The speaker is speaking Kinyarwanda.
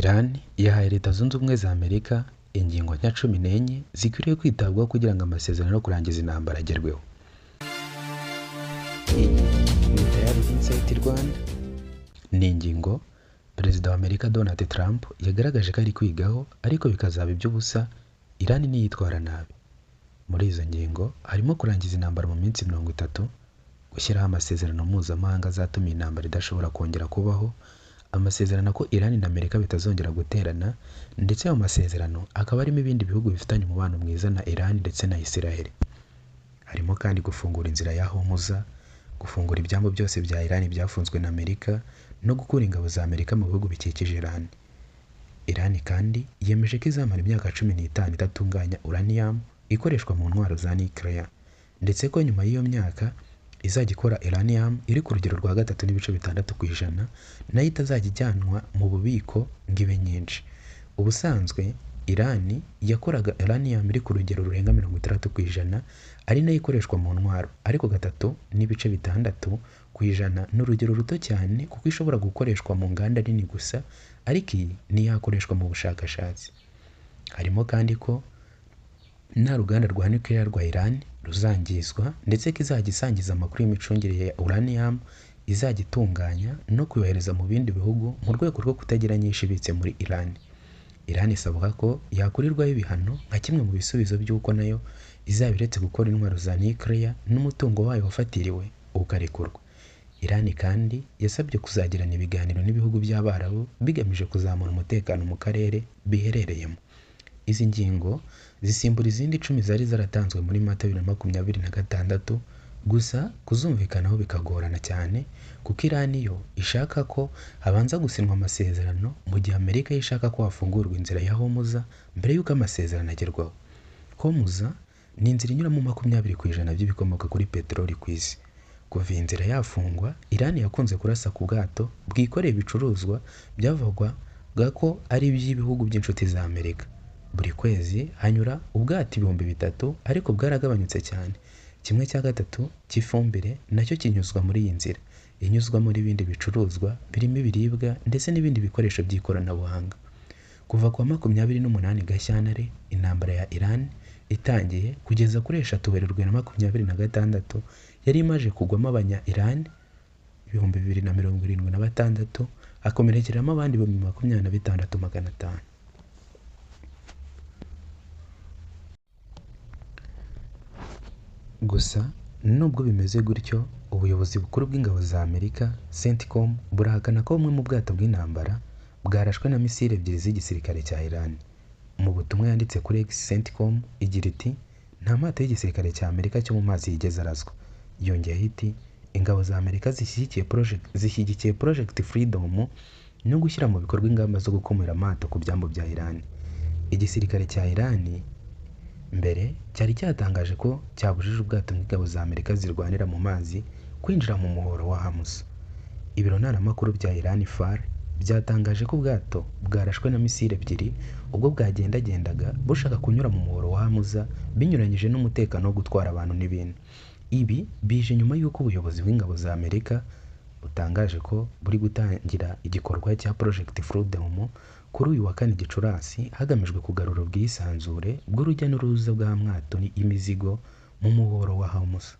Iran yahaye Leta Zunze Ubumwe za Amerika ingingo nshya 14 zikwiriye kwitabwaho kugira ngo amasezerano yo kurangiza intambara agerweho. Iyi ni Tayari Insight Rwanda. Ni ingingo Perezida wa Amerika Donald Trump yagaragaje ko ari kwigaho ariko bikazaba iby'ubusa Iran niyitwara nabi. Muri izo ngingo harimo kurangiza intambara mu minsi 30, gushyiraho amasezerano mpuzamahanga azatuma intambara idashobora kongera kubaho, amasezerano ko Iran na Amerika bitazongera guterana, ndetse ayo masezerano akaba arimo ibindi bihugu bifitanye umubano mwiza na Iran ndetse na Israel. Harimo kandi gufungura inzira ya Hormuz, gufungura ibyambu byose bya Iran byafunzwe na Amerika no gukura ingabo za Amerika mu bihugu bikikije Iran. Iran kandi yemeje ko izamara imyaka 15 idatunganya uranium ikoreshwa mu ntwaro za nuclear, ndetse ko nyuma y'iyo myaka izajya ikora uranium iri ku rugero rwa 3.6%, nayo itazajya ijyanwa mu bubiko ng'ibe nyinshi. Ubusanzwe Iran yakoraga uranium iri ku rugero rurenga 60%, ari nayo ikoreshwa mu ntwaro, ariko 3.6% ni urugero ruto cyane kuko ishobora gukoreshwa mu nganda nini gusa, ariko iyi ni yakoreshwa mu bushakashatsi. Harimo kandi ko nta ruganda rwa nuclear rwa Iran ruzangizwa, ndetse ko izajya isangiza amakuru y'imicungire ya uranium, izajya itunganya no kuyohereza mu bindi bihugu mu rwego rwo kutagira nyinshi ibitse muri Iran. Iran isabwa ko yakurirwaho ibihano nka kimwe mu bisubizo by'uko nayo izaba iretse gukora intwaro za nuclear n'umutungo wayo wafatiriwe ukarekurwa. Iran kandi yasabye kuzagirana ibiganiro n'ibihugu by'Abarabu bigamije kuzamura umutekano mu karere biherereyemo. Izi ngingo zisimbura izindi 10 zari zaratanzwe muri Mata 2026, gusa kuzumvikanaho bikagorana cyane kuko Iran yo ishaka ko habanza gusinwa amasezerano, mu gihe Amerika yishaka ko hafungurwa inzira ya Hormuz mbere y'uko amasezerano agerwaho. Hormuz ni inzira inyuramo 20% by'ibikomoka kuri peteroli ku isi. Kuva iyi nzira yafungwa, Iran yakunze kurasa ku bwato bwikoreye ibicuruzwa byavugwaga ko ari iby'ibihugu by'inshuti za Amerika. Buri kwezi hanyura ubwato 3,000, ariko bwaragabanyutse cyane. 1/3 cy'ifumbire nacyo kinyuzwa muri iyi nzira, inyuzwa muri ibindi bicuruzwa birimo ibiribwa ndetse n'ibindi bikoresho by'ikoranabuhanga. Kuva ku 28 Gashyantare intambara ya Iran itangiye kugeza kuri 3 Werurwe 2026, yari imaje kugwamo abanya Iran 2,076, hakomerekeramo abandi 26,500. Gusa nubwo bimeze gutyo, ubuyobozi bukuru bw'ingabo za Amerika CENTCOM burahakana ko bumwe mu bwato bw'intambara bwarashwe na misile 2 z'igisirikare cya Iran. Mu butumwa yanditse kuri X, CENTCOM igira iti nta mato y'igisirikare cya Amerika cyo mu mazi yigeze araswa. Yongeyeho iti ingabo za Amerika zishyigikiye Project Freedom no gushyira mu bikorwa ingamba zo gukumira amato ku byambu bya Iran. Igisirikare cya Iran mbere cyari cyatangaje ko cyabujije ubwato bw'ingabo za Amerika zirwanira mu mazi kwinjira mu muhoro wa Hormuz. Ibiro ntaramakuru bya Iran FAR byatangaje ko ubwato bwarashwe na misile 2 ubwo bwagendagendaga bushaka kunyura mu muhoro wa Hormuz, binyuranyije n'umutekano wo gutwara abantu n'ibintu. Ibi bije nyuma y'uko ubuyobozi bw'ingabo za Amerika butangaje ko buri gutangira igikorwa cya Project Freedom kuri uyu wa 4 Gicurasi, hagamijwe kugarura ubwisanzure bw'urujya n'uruza bw'amato y'imizigo mu muhoro wa Hormuz.